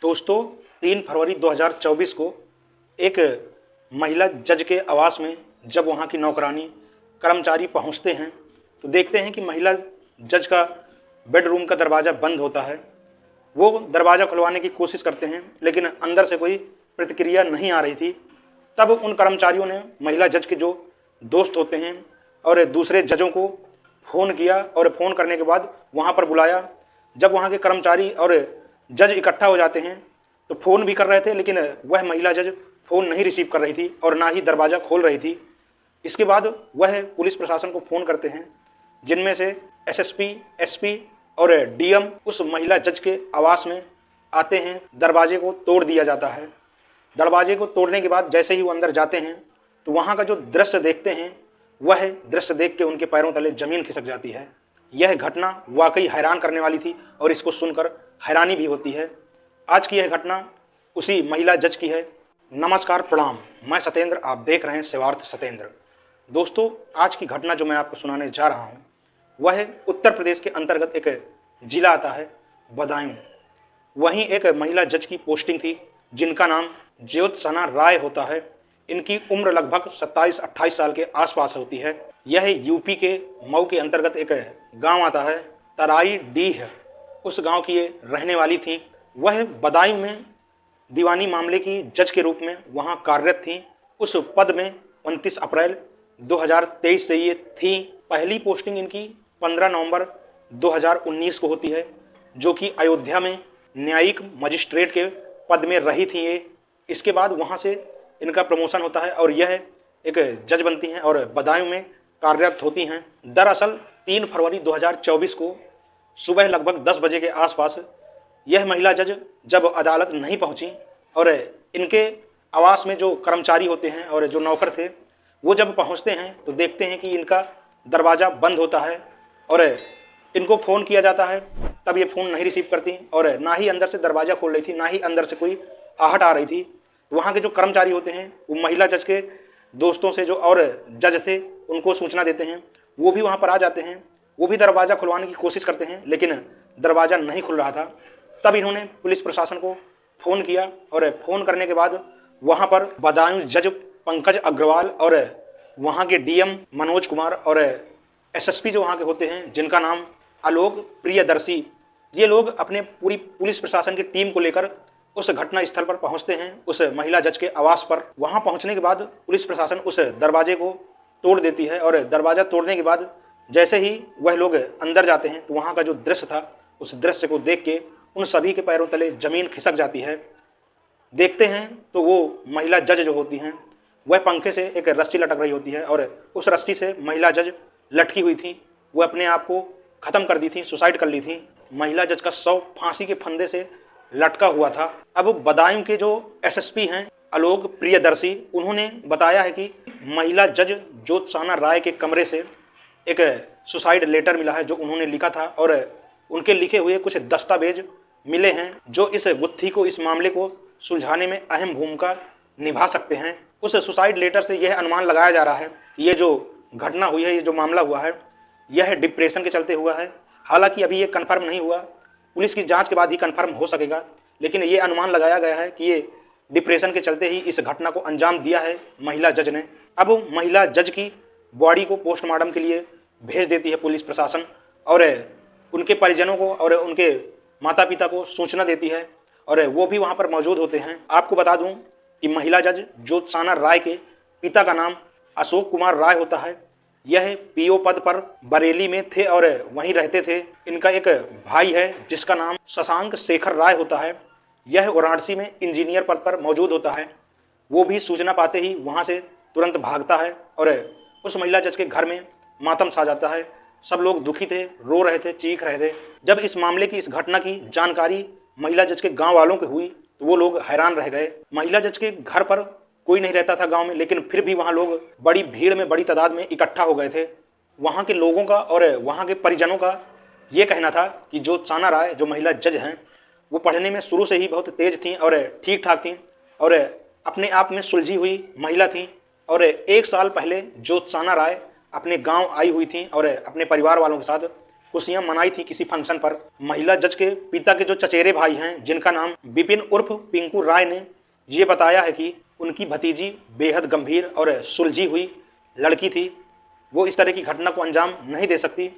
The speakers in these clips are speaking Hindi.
दोस्तों 3 फरवरी 2024 को एक महिला जज के आवास में जब वहां की नौकरानी कर्मचारी पहुंचते हैं तो देखते हैं कि महिला जज का बेडरूम का दरवाज़ा बंद होता है। वो दरवाज़ा खुलवाने की कोशिश करते हैं लेकिन अंदर से कोई प्रतिक्रिया नहीं आ रही थी। तब उन कर्मचारियों ने महिला जज के जो दोस्त होते हैं और दूसरे जजों को फ़ोन किया और फ़ोन करने के बाद वहाँ पर बुलाया। जब वहाँ के कर्मचारी और जज इकट्ठा हो जाते हैं तो फ़ोन भी कर रहे थे लेकिन वह महिला जज फ़ोन नहीं रिसीव कर रही थी और ना ही दरवाज़ा खोल रही थी। इसके बाद वह पुलिस प्रशासन को फ़ोन करते हैं, जिनमें से एसएसपी, एसपी और डीएम उस महिला जज के आवास में आते हैं। दरवाजे को तोड़ दिया जाता है। दरवाजे को तोड़ने के बाद जैसे ही वो अंदर जाते हैं तो वहाँ का जो दृश्य देखते हैं वह दृश्य देख के उनके पैरों तले ज़मीन खिसक जाती है। यह घटना वाकई हैरान करने वाली थी और इसको सुनकर हैरानी भी होती है। आज की यह घटना उसी महिला जज की है। नमस्कार, प्रणाम, मैं सत्येंद्र, आप देख रहे हैं सेवार्थ सत्येंद्र। दोस्तों, आज की घटना जो मैं आपको सुनाने जा रहा हूँ वह उत्तर प्रदेश के अंतर्गत एक जिला आता है बदायूं। वहीं एक महिला जज की पोस्टिंग थी जिनका नाम ज्योत्सना राय होता है। इनकी उम्र लगभग 27-28 साल के आसपास होती है। यह यूपी के मऊ के अंतर्गत एक गांव आता है तराई डीह, उस गांव की ये रहने वाली थी। वह बदायूं में दीवानी मामले की जज के रूप में वहां कार्यरत थी। उस पद में 29 अप्रैल 2023 से ये थी। पहली पोस्टिंग इनकी 15 नवंबर 2019 को होती है, जो कि अयोध्या में न्यायिक मजिस्ट्रेट के पद में रही थी ये। इसके बाद वहां से इनका प्रमोशन होता है और यह एक जज बनती हैं और बदायूं में कार्यरत होती हैं। दरअसल 3 फरवरी 2024 को सुबह लगभग 10 बजे के आसपास यह महिला जज जब अदालत नहीं पहुंची और इनके आवास में जो कर्मचारी होते हैं और जो नौकर थे वो जब पहुंचते हैं तो देखते हैं कि इनका दरवाज़ा बंद होता है और इनको फ़ोन किया जाता है। तब ये फ़ोन नहीं रिसीव करती और ना ही अंदर से दरवाज़ा खोल रही थी, ना ही अंदर से कोई आहट आ रही थी। वहाँ के जो कर्मचारी होते हैं वो महिला जज के दोस्तों से जो और जज थे उनको सूचना देते हैं। वो भी वहाँ पर आ जाते हैं। वो भी दरवाज़ा खुलवाने की कोशिश करते हैं लेकिन दरवाज़ा नहीं खुल रहा था। तब इन्होंने पुलिस प्रशासन को फ़ोन किया और फ़ोन करने के बाद वहाँ पर बदायूं जज पंकज अग्रवाल और वहाँ के डीएम मनोज कुमार और एसएसपी जो वहाँ के होते हैं जिनका नाम आलोक प्रियदर्शी, ये लोग अपने पूरी पुलिस प्रशासन की टीम को लेकर उस घटना स्थल पर पहुंचते हैं, उस महिला जज के आवास पर। वहां पहुंचने के बाद पुलिस प्रशासन उस दरवाजे को तोड़ देती है और दरवाज़ा तोड़ने के बाद जैसे ही वह लोग अंदर जाते हैं तो वहां का जो दृश्य था उस दृश्य को देख के उन सभी के पैरों तले ज़मीन खिसक जाती है। देखते हैं तो वो महिला जज जो होती हैं वह पंखे से एक रस्सी लटक रही होती है और उस रस्सी से महिला जज लटकी हुई थी। वो अपने आप को ख़त्म कर दी थी, सुसाइड कर ली थी। महिला जज का शव फांसी के फंदे से लटका हुआ था। अब बदायूं के जो एसएसपी हैं आलोक प्रियदर्शी, उन्होंने बताया है कि महिला जज ज्योत्सना राय के कमरे से एक सुसाइड लेटर मिला है जो उन्होंने लिखा था और उनके लिखे हुए कुछ दस्तावेज मिले हैं जो इस गुत्थी को, इस मामले को सुलझाने में अहम भूमिका निभा सकते हैं। उस सुसाइड लेटर से यह अनुमान लगाया जा रहा है कि ये जो घटना हुई है, ये जो मामला हुआ है, यह डिप्रेशन के चलते हुआ है। हालांकि अभी ये कन्फर्म नहीं हुआ, पुलिस की जांच के बाद ही कंफर्म हो सकेगा, लेकिन ये अनुमान लगाया गया है कि ये डिप्रेशन के चलते ही इस घटना को अंजाम दिया है महिला जज ने। अब महिला जज की बॉडी को पोस्टमार्टम के लिए भेज देती है पुलिस प्रशासन और उनके परिजनों को और उनके माता पिता को सूचना देती है और वो भी वहाँ पर मौजूद होते हैं। आपको बता दूँ कि महिला जज ज्योत्सना राय के पिता का नाम अशोक कुमार राय होता है। यह पीओ पद पर बरेली में थे और वहीं रहते थे। इनका एक भाई है जिसका नाम शशांक शेखर राय होता है। यह वाराणसी में इंजीनियर पद पर मौजूद होता है। वो भी सूचना पाते ही वहां से तुरंत भागता है और उस महिला जज के घर में मातम छा जाता है। सब लोग दुखी थे, रो रहे थे, चीख रहे थे। जब इस मामले की, इस घटना की जानकारी महिला जज के गाँव वालों को हुई तो वो लोग हैरान रह गए। महिला जज के घर पर कोई नहीं रहता था गांव में, लेकिन फिर भी वहां लोग बड़ी भीड़ में, बड़ी तादाद में इकट्ठा हो गए थे। वहां के लोगों का और वहां के परिजनों का ये कहना था कि ज्योत्सना राय जो महिला जज हैं वो पढ़ने में शुरू से ही बहुत तेज थीं और ठीक ठाक थीं और अपने आप में सुलझी हुई महिला थीं और 1 साल पहले ज्योत्सना राय अपने गांव आई हुई थीं और अपने परिवार वालों के साथ खुशियां मनाई थी किसी फंक्शन पर। महिला जज के पिता के जो चचेरे भाई हैं, जिनका नाम विपिन उर्फ पिंकू राय ने ये बताया है कि उनकी भतीजी बेहद गंभीर और सुलझी हुई लड़की थी, वो इस तरह की घटना को अंजाम नहीं दे सकती,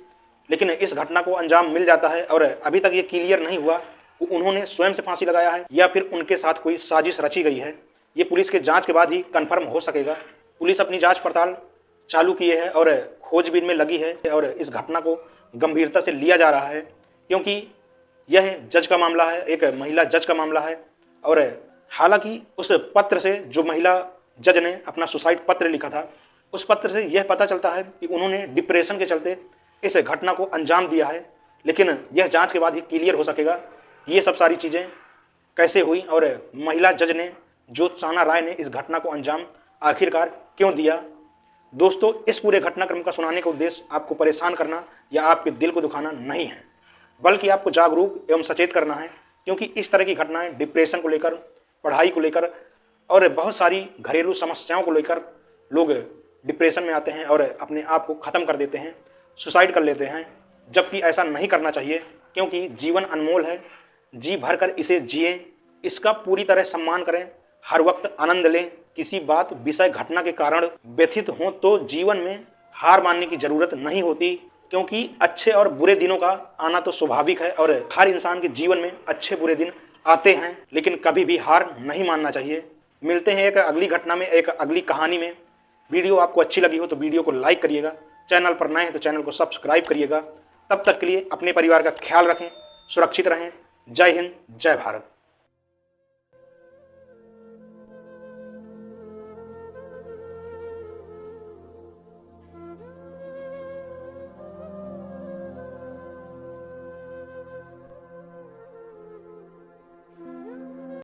लेकिन इस घटना को अंजाम मिल जाता है। और अभी तक ये क्लियर नहीं हुआ कि उन्होंने स्वयं से फांसी लगाया है या फिर उनके साथ कोई साजिश रची गई है। ये पुलिस के जांच के बाद ही कंफर्म हो सकेगा। पुलिस अपनी जांच पड़ताल चालू किए है और खोजबीन में लगी है और इस घटना को गंभीरता से लिया जा रहा है, क्योंकि यह जज का मामला है, एक महिला जज का मामला है। और हालांकि उस पत्र से, जो महिला जज ने अपना सुसाइड पत्र लिखा था, उस पत्र से यह पता चलता है कि उन्होंने डिप्रेशन के चलते इस घटना को अंजाम दिया है, लेकिन यह जांच के बाद ही क्लियर हो सकेगा ये सब सारी चीज़ें कैसे हुई और महिला जज ने, ज्योत्साना राय ने इस घटना को अंजाम आखिरकार क्यों दिया। दोस्तों, इस पूरे घटनाक्रम का सुनाने का उद्देश्य आपको परेशान करना या आपके दिल को दुखाना नहीं है, बल्कि आपको जागरूक एवं सचेत करना है, क्योंकि इस तरह की घटनाएं डिप्रेशन को लेकर, पढ़ाई को लेकर और बहुत सारी घरेलू समस्याओं को लेकर लोग डिप्रेशन में आते हैं और अपने आप को ख़त्म कर देते हैं, सुसाइड कर लेते हैं, जबकि ऐसा नहीं करना चाहिए, क्योंकि जीवन अनमोल है। जी भर कर इसे जिएं, इसका पूरी तरह सम्मान करें, हर वक्त आनंद लें। किसी बात, विषय, घटना के कारण व्यथित हों तो जीवन में हार मानने की जरूरत नहीं होती, क्योंकि अच्छे और बुरे दिनों का आना तो स्वाभाविक है और हर इंसान के जीवन में अच्छे बुरे दिन आते हैं, लेकिन कभी भी हार नहीं मानना चाहिए। मिलते हैं एक अगली घटना में, एक अगली कहानी में। वीडियो आपको अच्छी लगी हो तो वीडियो को लाइक करिएगा, चैनल पर नए हैं तो चैनल को सब्सक्राइब करिएगा। तब तक के लिए अपने परिवार का ख्याल रखें, सुरक्षित रहें। जय हिंद, जय भारत।